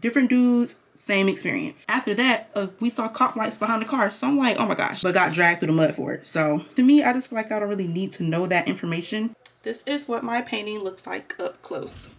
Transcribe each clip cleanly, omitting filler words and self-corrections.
different dudes, same experience. After that, we saw cop lights behind the car. So I'm like, oh my gosh, but got dragged through the mud for it. So to me, I just feel like I don't really need to know that information. This is what my painting looks like up close.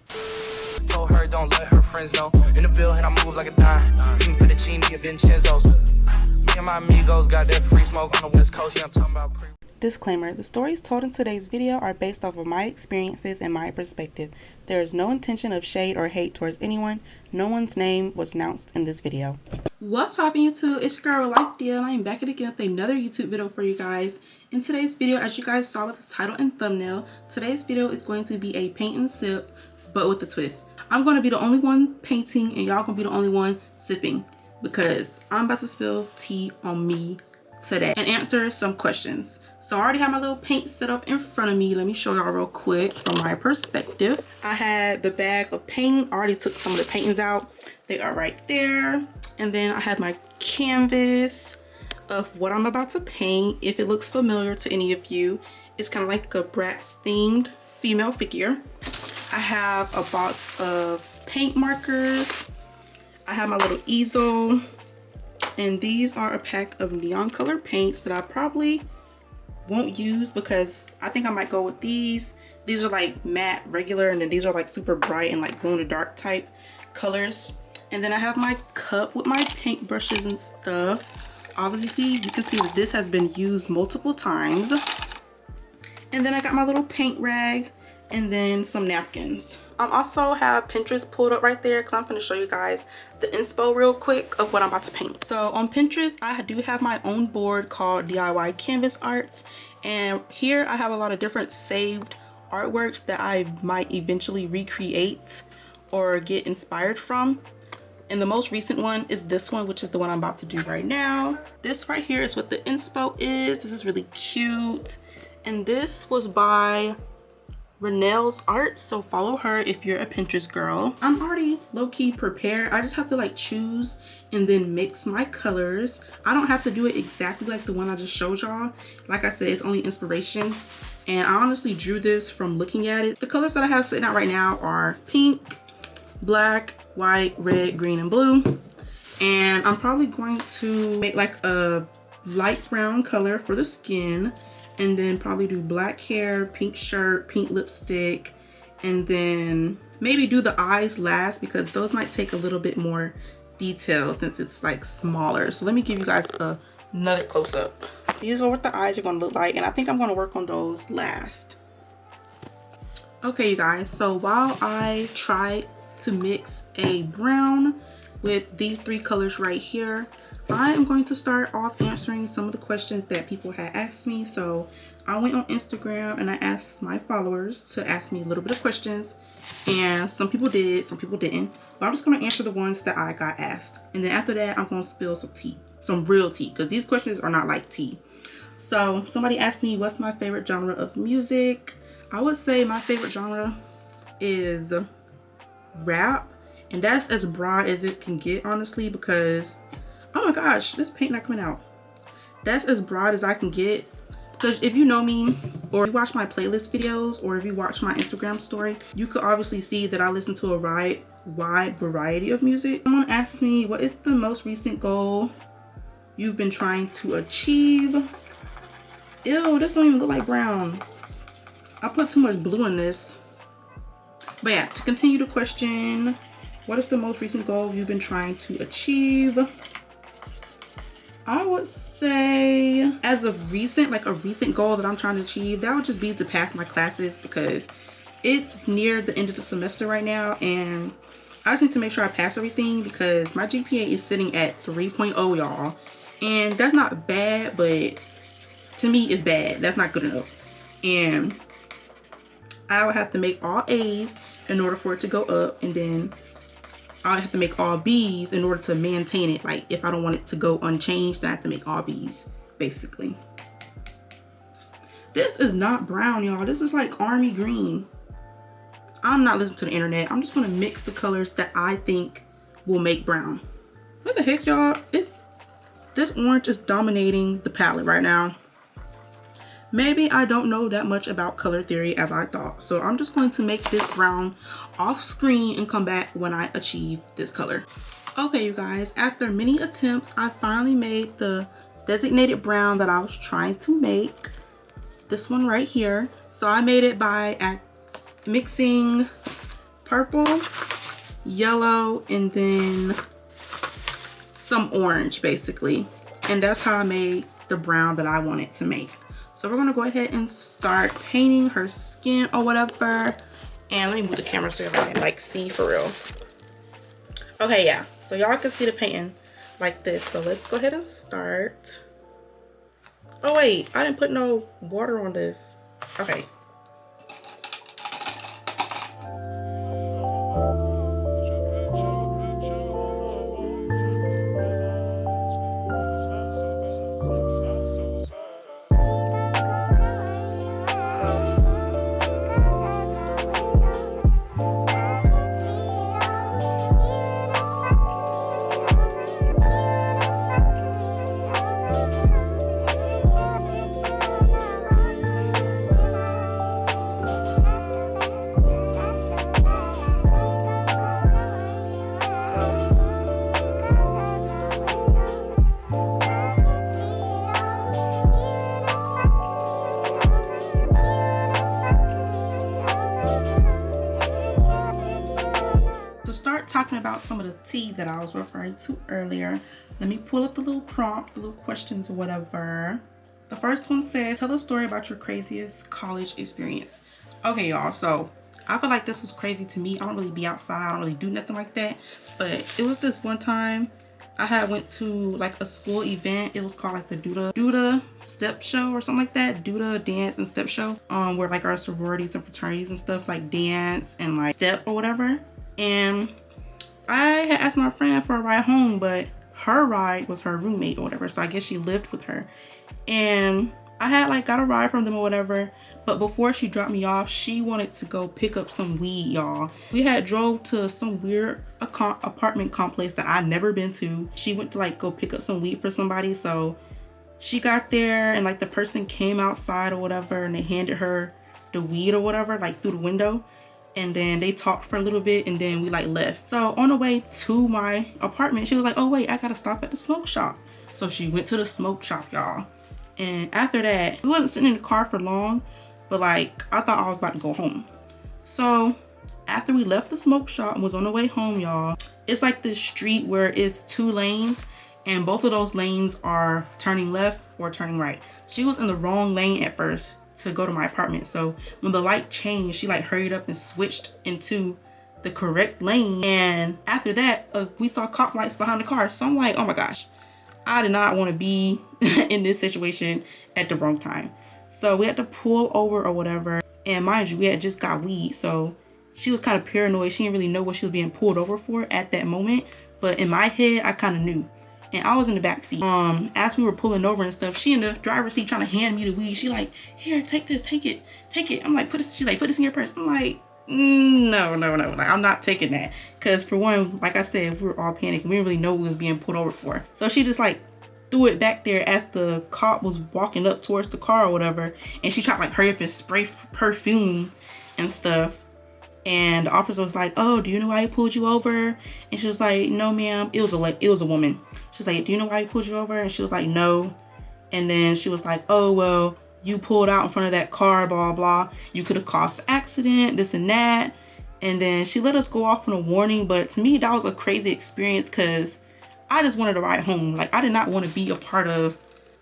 Told her don't let her friends know. In the building, I move like a dime. Fettuccine and Vincenzo's. Me and my amigos got that free smoke on the West Coast. Yeah, I'm talking about Disclaimer, the stories told in today's video are based off of my experiences and my perspective. There is no intention of shade or hate towards anyone. No one's name was announced in this video. What's poppin' YouTube? It's your girl Life Deal, and I'm back again with another YouTube video for you guys. In today's video, as you guys saw with the title and thumbnail, today's video is going to be a paint and sip, but with a twist. I'm going to be the only one painting and y'all gonna be the only one sipping, because I'm about to spill tea on me today and answer some questions. So I already have my little paint set up in front of me. Let me show y'all real quick from my perspective. I had the bag of paint. I already took some of the paintings out. They are right there. And then I have my canvas of what I'm about to paint. If it looks familiar to any of you, it's kind of like a Bratz themed female figure. I have a box of paint markers. I have my little easel. And these are a pack of neon color paints that I probably won't use, because I think I might go with these. These are like matte regular, and then these are like super bright and like glow in the dark type colors. And then I have my cup with my paint brushes and stuff. Obviously, you can see that this has been used multiple times. And then I got my little paint rag and then some napkins. I also have Pinterest pulled up right there because I'm going to show you guys the inspo real quick of what I'm about to paint. So on Pinterest, I do have my own board called DIY Canvas Arts. And here I have a lot of different saved artworks that I might eventually recreate or get inspired from. And the most recent one is this one, which is the one I'm about to do right now. This right here is what the inspo is. This is really cute. And this was by Renelle's Art, so follow her if you're a Pinterest girl. I'm already low-key prepared. I just have to like choose and then mix my colors. I don't have to do it exactly like the one I just showed y'all. Like I said, it's only inspiration, and I honestly drew this from looking at it. The colors that I have sitting out right now are pink, black, white, red, green, and blue. And I'm probably going to make like a light brown color for the skin, and then probably do black hair, pink shirt, pink lipstick, and then maybe do the eyes last, because those might take a little bit more detail since it's like smaller. So let me give you guys another close-up. These are what the eyes are gonna look like, and I think I'm gonna work on those last. Okay, you guys, so while I try to mix a brown with these three colors right here, I am going to start off answering some of the questions that people had asked me. So I went on Instagram and I asked my followers to ask me a little bit of questions, and some people did, some people didn't. But I'm just going to answer the ones that I got asked. And then after that, I'm going to spill some tea, some real tea, because these questions are not like tea. So somebody asked me, what's my favorite genre of music? I would say my favorite genre is rap. And that's as broad as it can get, honestly, because oh my gosh, this paint not coming out. That's as broad as I can get, because if you know me, or you watch my playlist videos, or if you watch my Instagram story, you could obviously see that I listen to a wide variety of music. Someone asked me, what is the most recent goal you've been trying to achieve? Ew, this don't even look like brown. I put too much blue in this. But yeah, to continue the question, what is the most recent goal you've been trying to achieve? I would say, as of recent, like a recent goal that I'm trying to achieve, that would just be to pass my classes, because it's near the end of the semester right now, and I just need to make sure I pass everything, because my GPA is sitting at 3.0, y'all. And that's not bad, but to me it's bad. That's not good enough. And I would have to make all A's in order for it to go up, and then I have to make all B's in order to maintain it. Like, if I don't want it to go unchanged, I have to make all B's, basically. This is not brown, y'all. This is like army green. I'm not listening to the internet. I'm just gonna mix the colors that I think will make brown. What the heck, y'all? This orange is dominating the palette right now. maybe I don't know that much about color theory as I thought. So I'm just going to make this brown off screen and come back when I achieve this color. Okay, you guys, after many attempts, I finally made the designated brown that I was trying to make. This one right here. So I made it by mixing purple, yellow, and then some orange basically. And that's how I made the brown that I wanted to make. So we're gonna go ahead and start painting her skin or whatever. And let me move the camera so everyone can like see for real. Okay, yeah, so y'all can see the painting like this. So let's go ahead and start. Oh wait, I didn't put no water on this. Okay. Talking about some of the tea that I was referring to earlier, let me pull up the little prompts, the little questions or whatever. The first one says, tell a story about your craziest college experience. Okay, y'all, so I feel like this was crazy to me. I don't really be outside, I don't really do nothing like that, but it was this one time I had went to like a school event. It was called like the Duda step show or something like that. Duda dance and step show, where like our sororities and fraternities and stuff like dance and like step or whatever. And I had asked my friend for a ride home, but her ride was her roommate or whatever. So I guess she lived with her. And I had like got a ride from them or whatever. But before she dropped me off, she wanted to go pick up some weed, y'all. We had drove to some weird apartment complex that I'd never been to. She went to like go pick up some weed for somebody. So she got there and like the person came outside or whatever and they handed her the weed or whatever, like through the window. And then they talked for a little bit and then we like left. So on the way to my apartment, she was like, oh wait, I gotta stop at the smoke shop. So she went to the smoke shop, y'all. And after that, we wasn't sitting in the car for long, but like I thought I was about to go home. So after we left the smoke shop and was on the way home, y'all, it's like this street where it's 2 lanes and both of those lanes are turning left or turning right. She was in the wrong lane at first to go to my apartment. So when the light changed, she like hurried up and switched into the correct lane. And after that, we saw cop lights behind the car. So I'm like, oh my gosh, I did not want to be in this situation at the wrong time. So we had to pull over or whatever. And mind you, we had just got weed. So she was kind of paranoid. She didn't really know what she was being pulled over for at that moment. But in my head, I kind of knew. And I was in the back seat. As we were pulling over and stuff, she in the driver's seat trying to hand me the weed. She like, here, take this, take it. I'm like, she's like, put this in your purse. I'm like, no. Like, I'm not taking that. Cause for one, like I said, we were all panicking. We didn't really know what we was being pulled over for. So she just like threw it back there as the cop was walking up towards the car or whatever. And she tried to like hurry up and spray perfume and stuff. And the officer was like, oh, do you know why he pulled you over? And she was like, no, ma'am. It was a woman. She was like, do you know why he pulled you over? And she was like, no. And then she was like, oh, well, you pulled out in front of that car, blah, blah. You could have caused an accident, this and that. And then she let us go off on a warning. But to me, that was a crazy experience because I just wanted to ride home. Like, I did not want to be a part of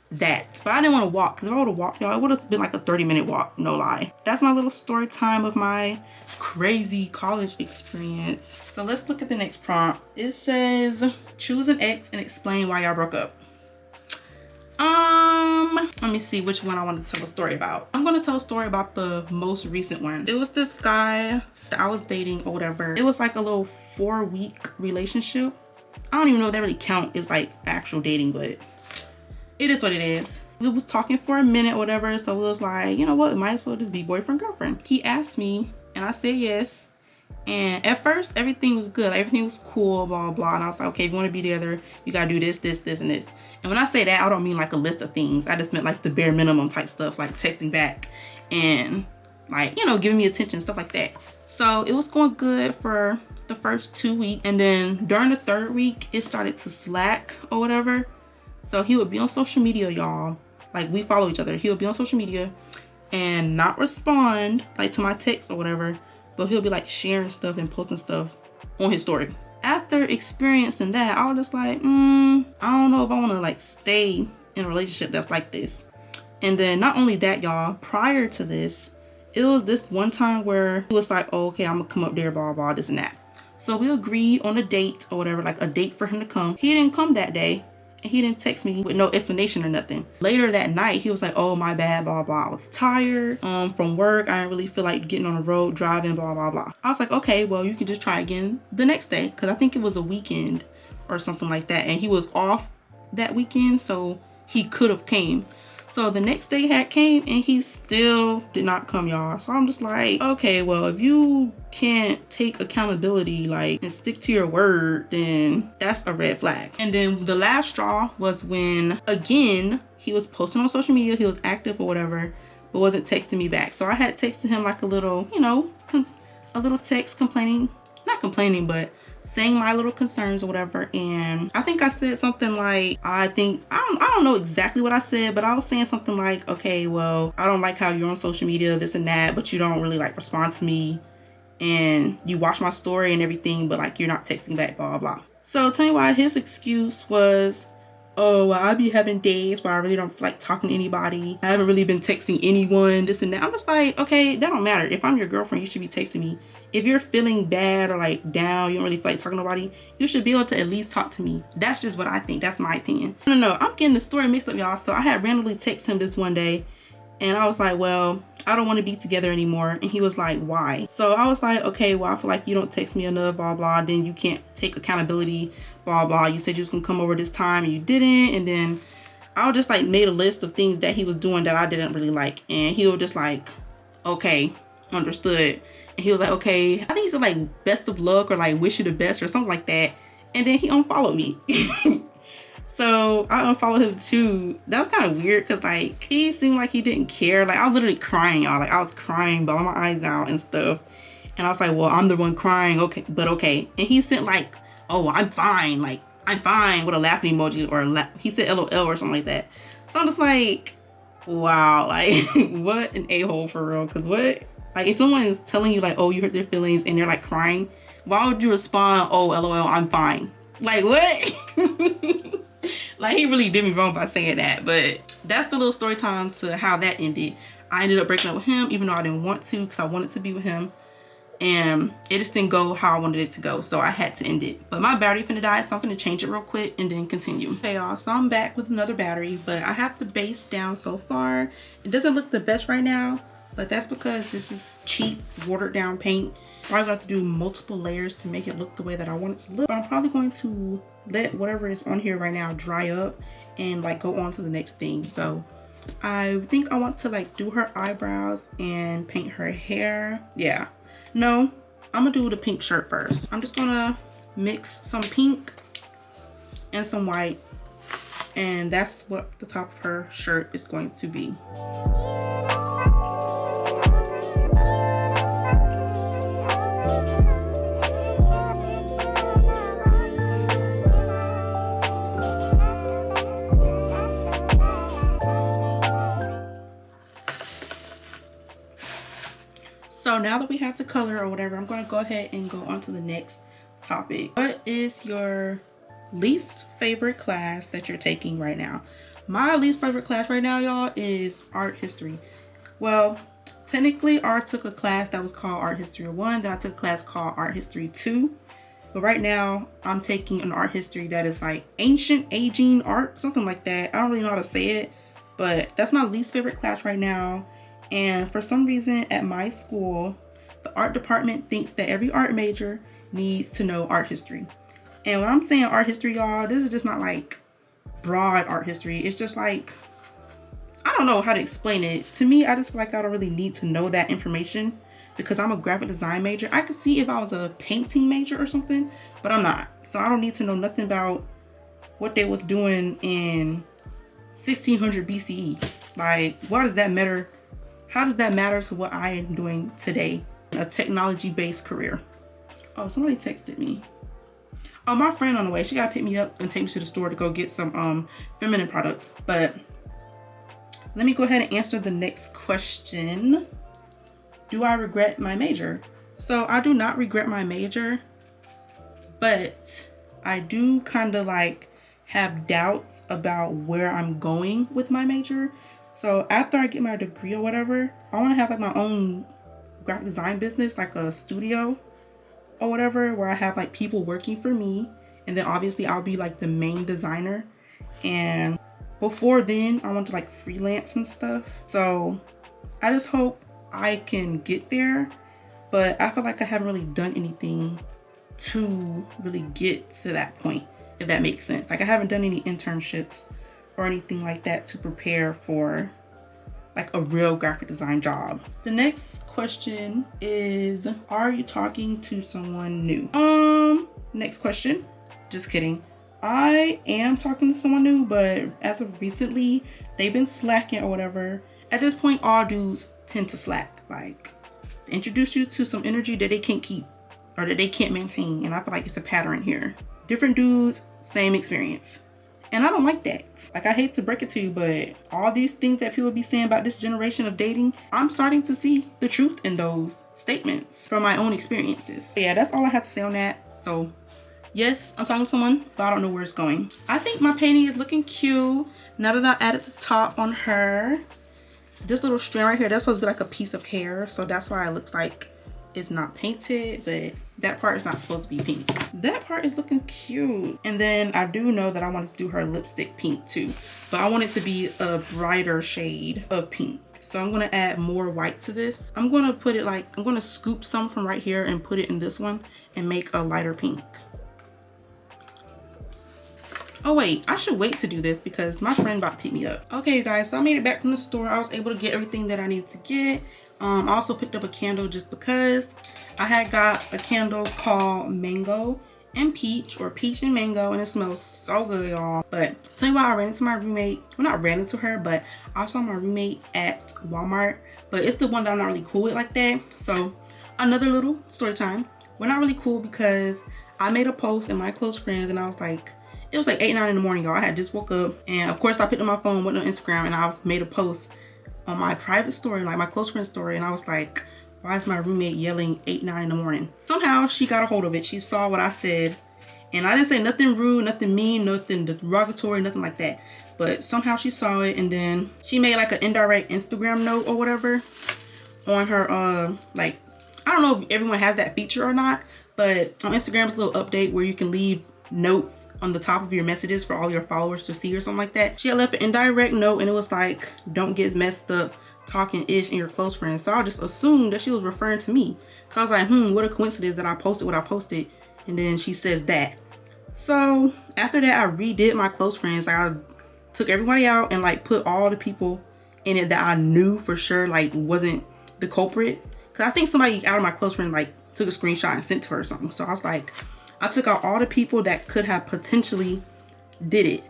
that. But I didn't want to walk because if I would have walked, y'all, it would have been like a 30-minute walk, no lie. That's my little story time of my crazy college experience. So let's look at the next prompt. It says, choose an ex and explain why y'all broke up. Let me see which one I want to tell a story about. I'm going to tell a story about the most recent one. It was this guy that I was dating or whatever. It was like a little 4-week relationship. I don't even know if that really count as like actual dating, but it is what it is. We was talking for a minute or whatever, so we was like, you know what, might as well just be boyfriend, girlfriend. He asked me and I said yes. And at first, everything was good. Like, everything was cool, blah, blah, blah. And I was like, okay, if you want to be together, you got to do this, this, this, and this. And when I say that, I don't mean like a list of things. I just meant like the bare minimum type stuff, like texting back and like, you know, giving me attention, stuff like that. So it was going good for the first 2 weeks. And then during the 3rd week, it started to slack or whatever. So he would be on social media, y'all. Like, we follow each other. He would be on social media and not respond like to my text or whatever. But he'll be like sharing stuff and posting stuff on his story. After experiencing that, I was just like, I don't know if I want to like stay in a relationship that's like this. And then not only that, y'all, prior to this, it was this one time where he was like, oh, okay, I'm gonna come up there, blah, blah, this and that. So we agreed on a date or whatever, like a date for him to come. He didn't come that day. And he didn't text me with no explanation or nothing. Later that night, he was like, oh, my bad, blah, blah. I was tired from work. I didn't really feel like getting on the road, driving, blah, blah, blah. I was like, okay, well, you can just try again the next day. Because I think it was a weekend or something like that. And he was off that weekend, so he could have came. So the next day had came and he still did not come, y'all. So I'm just like, okay, well, if you can't take accountability, like, and stick to your word, then that's a red flag. And then the last straw was when, again, he was posting on social media, he was active or whatever, but wasn't texting me back. So I had texted him like a little, you know, a little text complaining, not complaining, but saying my little concerns or whatever. And I think I said something like, I don't know exactly what I said, but I was saying something like, okay, well, I don't like how you're on social media, this and that, but you don't really like respond to me, and you watch my story and everything, but like you're not texting back, blah, blah, blah. So tell me why his excuse was, oh, well, I be having days where I really don't feel like talking to anybody. I haven't really been texting anyone, this and that. I'm just like, okay, that don't matter. If I'm your girlfriend, you should be texting me. If you're feeling bad or like down, you don't really feel like talking to nobody, you should be able to at least talk to me. That's just what I think. That's my opinion. No, I'm getting the story mixed up, y'all. So I had randomly texted him this one day and I was like, well, I don't want to be together anymore. And he was like, why? So I was like, okay, well, I feel like you don't text me enough, blah, blah. Then you can't take accountability, blah, blah. You said you was gonna come over this time and you didn't. And then I just like made a list of things that he was doing that I didn't really like. And he was just like, okay, understood. And he was like, okay, I think he said like best of luck or like wish you the best or something like that. And then he unfollowed me. So I unfollowed him too. That was kind of weird because like he seemed like he didn't care. Like I was literally crying, y'all. Like I was crying, bawling my eyes out and stuff. And I was like, well, I'm the one crying. Okay, but okay. And he sent like, oh, I'm fine. Like I'm fine with a laughing emoji or he said LOL or something like that. So I'm just like, wow, like what an a-hole for real. Because what? Like if someone is telling you like, oh, you hurt their feelings and they're like crying, why would you respond, oh, LOL, I'm fine? Like what? Like he really did me wrong by saying that. But that's the little story time to how that ended. I ended up breaking up with him even though I didn't want to because I wanted to be with him. And it just didn't go how I wanted it to go. So I had to end it. But my battery finna die, so I'm finna change it real quick and then continue. Okay, y'all, so I'm back with another battery, but I have the base down so far. It doesn't look the best right now, but that's because this is cheap, watered down paint. I'm probably gonna have to do multiple layers to make it look the way that I want it to look. But I'm probably going to let whatever is on here right now dry up and like go on to the next thing. So I think I want to like do her eyebrows and paint her hair. Yeah, no, I'm gonna do the pink shirt first. I'm just gonna mix some pink and some white, and that's what the top of her shirt is going to be. So now that we have the color or whatever, I'm going to go ahead and go on to the next topic. What is your least favorite class that you're taking right now? My least favorite class right now, y'all, is art history. Well, technically, I took a class that was called Art History 1, then I took a class called Art History 2. But right now, I'm taking an art history that is like ancient aging art, something like that. I don't really know how to say it, but that's my least favorite class right now. And for some reason at my school, the art department thinks that every art major needs to know art history. And when I'm saying art history, y'all, this is just not like broad art history. It's just like, I don't know how to explain it. To me, I just feel like I don't really need to know that information because I'm a graphic design major. I could see if I was a painting major or something, but I'm not. So I don't need to know nothing about what they was doing in 1600 BCE. Like, why does that matter? How does that matter to what I am doing today? A technology-based career. Oh, somebody texted me. Oh, my friend on the way. She gotta pick me up and take me to the store to go get some feminine products. But let me go ahead and answer the next question. Do I regret my major? So I do not regret my major, but I do kind of like have doubts about where I'm going with my major. So after I get my degree or whatever, I want to have like my own graphic design business, like a studio or whatever, where I have like people working for me, and then obviously I'll be like the main designer. And before then, I want to like freelance and stuff. So I just hope I can get there, but I feel like I haven't really done anything to really get to that point, if that makes sense. Like, I haven't done any internships or anything like that to prepare for like a real graphic design job. The next question is, are you talking to someone new? Next question. Just kidding. I am talking to someone new, but as of recently, they've been slacking or whatever. At this point, all dudes tend to slack. Like, they introduce you to some energy that they can't keep or that they can't maintain. And I feel like it's a pattern here. Different dudes, same experience. And I don't like that. Like, I hate to break it to you, but all these things that people be saying about this generation of dating, I'm starting to see the truth in those statements from my own experiences. But yeah, that's all I have to say on that. So yes, I'm talking to someone, but I don't know where it's going. I think my painting is looking cute. Now that I added the top on her, this little strand right here, that's supposed to be like a piece of hair. So that's why it looks like it's not painted, but that part is not supposed to be pink. That part is looking cute. And then I do know that I wanted to do her lipstick pink too, but I want it to be a brighter shade of pink. So I'm gonna add more white to this. I'm gonna put it like, I'm gonna scoop some from right here and put it in this one and make a lighter pink. Oh wait, I should wait to do this because my friend about to pick me up. Okay, you guys, so I made it back from the store. I was able to get everything that I needed to get. I also picked up a candle just because I had got a candle called Mango and Peach, or Peach and Mango, and it smells so good, y'all. But tell you what, I ran into my roommate. Well, not ran into her, but I saw my roommate at Walmart. But it's the one that I'm not really cool with like that. So another little story time. We're not really cool because I made a post in my close friends, and I was like, it was like 8, 9 in the morning, y'all. I had just woke up, and of course I picked up my phone, went on Instagram, and I made a post on my private story, like my close friend story, and I was like, why is my roommate yelling 8, 9 in the morning? Somehow she got a hold of it. She saw what I said, and I didn't say nothing rude, nothing mean, nothing derogatory, nothing like that. But somehow she saw it, and then she made like an indirect Instagram note or whatever on her, like, I don't know if everyone has that feature or not, but on Instagram, it's a little update where you can leave notes on the top of your messages for all your followers to see or something like that. She had left an indirect note, and it was like, don't get messed up talking ish in your close friends. So I just assumed that she was referring to me, cause I was like, what a coincidence that I posted what I posted, and then she says that. So after that, I redid my close friends. Like, I took everybody out and like put all the people in it that I knew for sure like wasn't the culprit, cause I think somebody out of my close friends like took a screenshot and sent to her or something. So I was like, I took out all the people that could have potentially did it.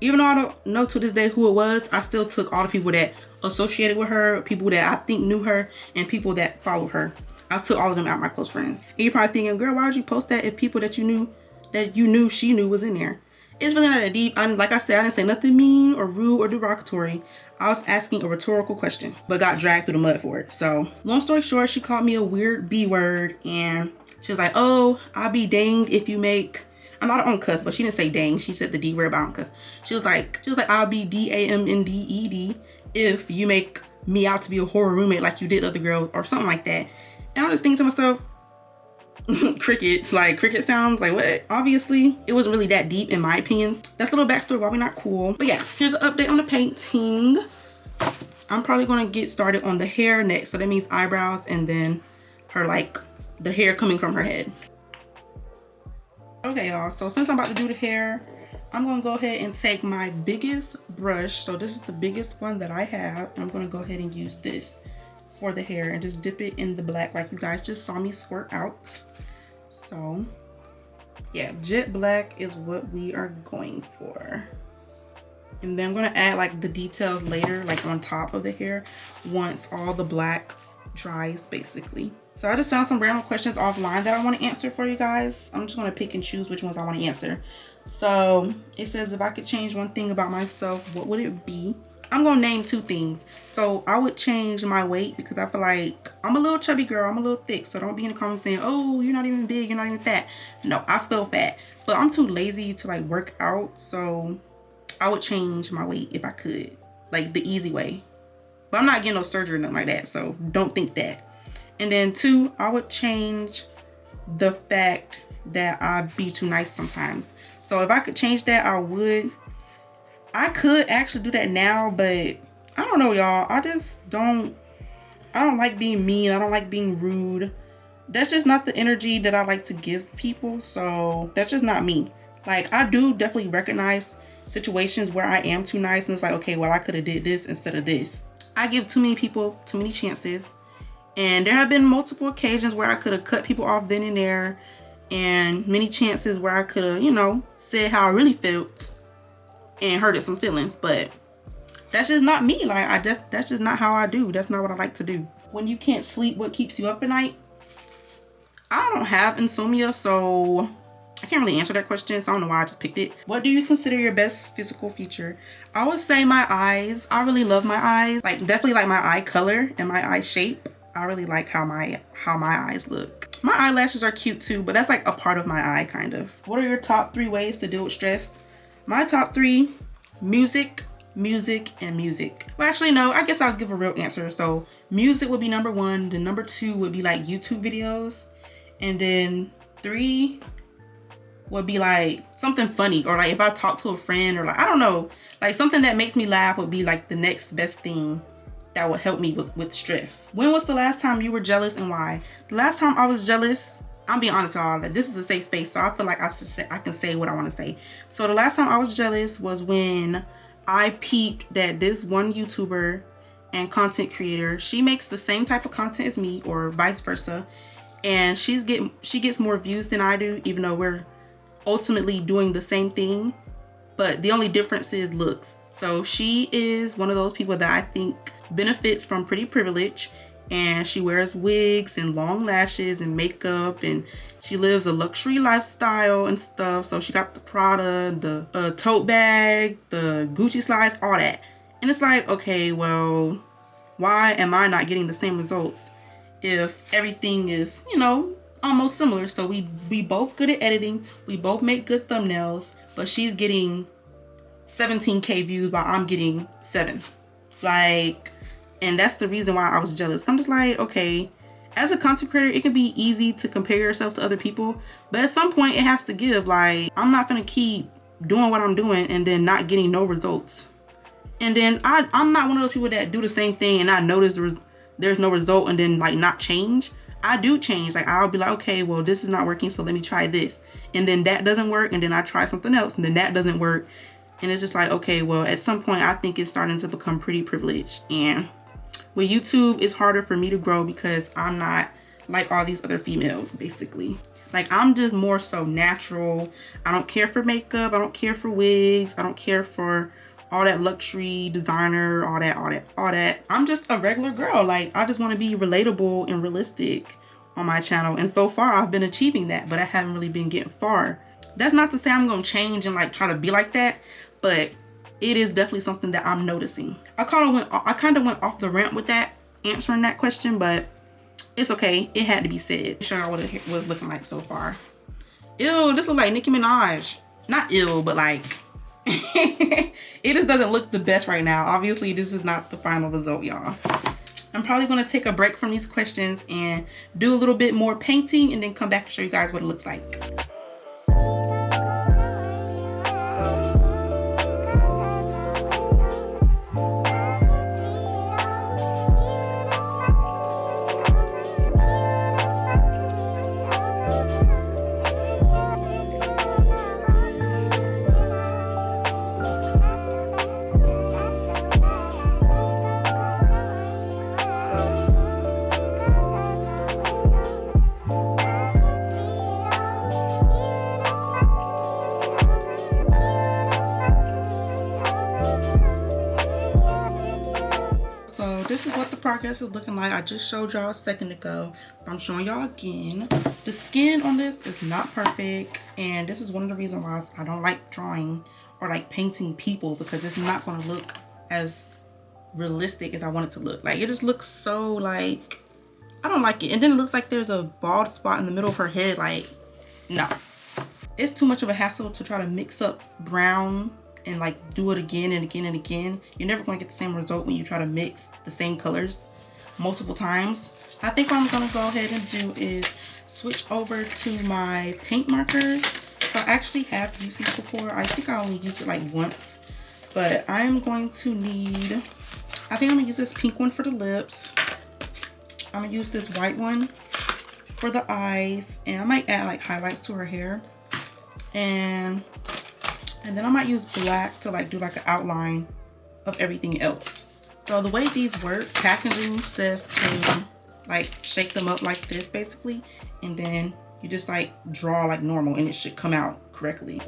Even though I don't know to this day who it was, I still took all the people that associated with her, people that I think knew her, and people that followed her. I took all of them out of my close friends. And you're probably thinking, girl, why would you post that if people that you knew she knew was in there? It's really not that deep. Like I said, I didn't say nothing mean or rude or derogatory. I was asking a rhetorical question, but got dragged through the mud for it. So long story short, she called me a weird B word, and she was like, oh, I'll be danged if you make, I'm not on cuss, but she didn't say dang. She said the D word, but I don't cuss. She was like, I'll be DAMNDED if you make me out to be a horror roommate like you did other girls or something like that. And I was thinking to myself, crickets, like cricket sounds, like what? Obviously, it wasn't really that deep in my opinions. That's a little backstory why we're not cool. But yeah, here's an update on the painting. I'm probably gonna get started on the hair next. So that means eyebrows and then her like the hair coming from her head. Okay, y'all, so since I'm about to do the hair, I'm gonna go ahead and take my biggest brush. So this is the biggest one that I have, and I'm gonna go ahead and use this for the hair and just dip it in the black like you guys just saw me squirt out. So yeah, jet black is what we are going for. And then I'm gonna add like the details later, like on top of the hair, once all the black dries basically. So I just found some random questions offline that I want to answer for you guys. I'm just gonna pick and choose which ones I want to answer. So it says, if I could change one thing about myself, what would it be? I'm gonna name 2 things. So I would change my weight because I feel like I'm a little chubby girl, I'm a little thick. So don't be in the comments saying, oh, you're not even big, you're not even fat. No, I feel fat, but I'm too lazy to like work out. So I would change my weight if I could, like the easy way. But I'm not getting no surgery or nothing like that, so don't think that. And then 2, I would change the fact that I be too nice sometimes. So if I could change that, I would. I could actually do that now, but I don't know, y'all. I don't like being mean. I don't like being rude. That's just not the energy that I like to give people. So that's just not me. Like, I do definitely recognize situations where I am too nice and it's like, okay, well, I could have did this instead of this. I give too many people too many chances, and there have been multiple occasions where I could have cut people off then and there, and many chances where I could have, you know, said how I really felt and hurted some feelings. But that's just not me. Like, that's just not how I do. That's not what I like to do. When you can't sleep, what keeps you up at night? I don't have insomnia, so I can't really answer that question, so I don't know why I just picked it. What do you consider your best physical feature? I would say my eyes. I really love my eyes. Like, definitely like my eye color and my eye shape. I really like how my eyes look. My eyelashes are cute too, but that's like a part of my eye kind of. What are your top 3 ways to deal with stress? My top 3: music, music, and music. Well, actually, no, I guess I'll give a real answer. So music would be number 1. Then number 2 would be like YouTube videos. And then 3 would be like something funny, or like if I talk to a friend, or like, I don't know, like something that makes me laugh would be like the next best thing that would help me with stress. When was the last time you were jealous and why? The last time I was jealous, I'm being honest, y'all, that this is a safe space, so I feel like I can say what I want to say. So the last time I was jealous was when I peeped that this one YouTuber and content creator, she makes the same type of content as me, or vice versa, and she gets more views than I do, even though we're ultimately doing the same thing, but the only difference is looks. So she is one of those people that I think benefits from pretty privilege, and she wears wigs and long lashes and makeup, and she lives a luxury lifestyle and stuff. So she got the Prada, the tote bag, the Gucci slides, all that. And it's like, okay, well, why am I not getting the same results if everything is, you know, almost similar? So we both good at editing, we both make good thumbnails, but she's getting 17K views while I'm getting 7. Like, and that's the reason why I was jealous. I'm just like, okay, as a content creator, it can be easy to compare yourself to other people, but at some point it has to give. Like, I'm not gonna keep doing what I'm doing and then not getting no results. And then I'm not one of those people that do the same thing and I notice there's no result and then like not change. I do change. Like, I'll be like, okay, well, this is not working, so let me try this. And then that doesn't work, and then I try something else, and then that doesn't work. And it's just like, okay, well, at some point I think it's starting to become pretty privileged. And with YouTube, it's harder for me to grow because I'm not like all these other females, basically. Like, I'm just more so natural. I don't care for makeup. I don't care for wigs. I don't care for all that luxury, designer, all that. I'm just a regular girl. Like, I just want to be relatable and realistic on my channel. And so far, I've been achieving that, but I haven't really been getting far. That's not to say I'm going to change and like try to be like that, but it is definitely something that I'm noticing. I kind of went off the rant with that, answering that question, but it's okay. It had to be said. Show y'all what it was looking like so far. Ew, this look like Nicki Minaj. Not ill, but like, it just doesn't look the best right now. Obviously, this is not the final result, y'all. I'm probably going to take a break from these questions and do a little bit more painting and then come back and show you guys what it looks like. this is what the progress is looking like. I just showed y'all a second ago, but I'm showing y'all again. The skin on this is not perfect, and this is one of the reasons why I don't like drawing or like painting people, because it's not going to look as realistic as I want it to look. Like, it just looks so like, I don't like it. And then it looks like there's a bald spot in the middle of her head. Like, no. It's too much of a hassle to try to mix up brown and like do it again and again and again. You're never going to get the same result when you try to mix the same colors multiple times. I think what I'm going to go ahead and do is switch over to my paint markers. So I actually have used these before. I think I only used it like once, but I'm going to need, I think I'm going to use this pink one for the lips. I'm going to use this white one for the eyes, and I might add like highlights to her hair. And then I might use black to like do like an outline of everything else. So the way these work, packaging says to like shake them up like this basically, and then you just like draw like normal and it should come out correctly.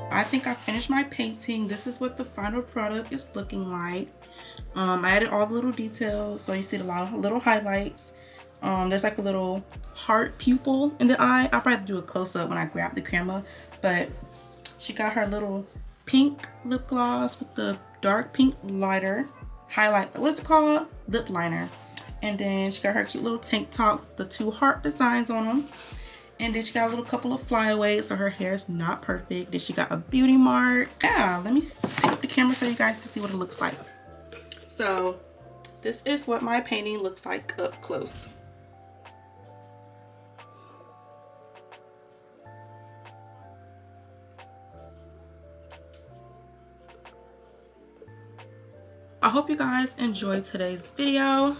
I think I finished my painting. This is what the final product is looking like. I added all the little details, so you see a lot of little highlights. There's like a little heart pupil in the eye. I'll probably do a close-up when I grab the camera, but she got her little pink lip gloss with the dark pink lighter highlight. What is it called? Lip liner. And then she got her cute little tank top with the 2 heart designs on them. And then she got a little couple of flyaways, so her hair is not perfect. Then she got a beauty mark. Yeah, let me pick up the camera so you guys can see what it looks like. So this is what my painting looks like up close. I hope you guys enjoyed today's video.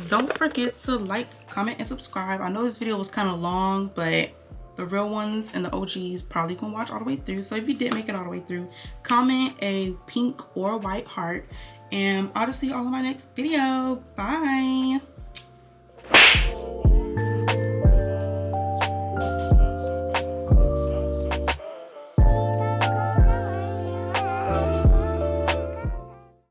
Don't forget to like, comment, and subscribe. I know this video was kind of long, but the real ones and the OGs probably gonna watch all the way through. So if you did make it all the way through, comment a pink or white heart, and I'll just see you all in my next video. Bye.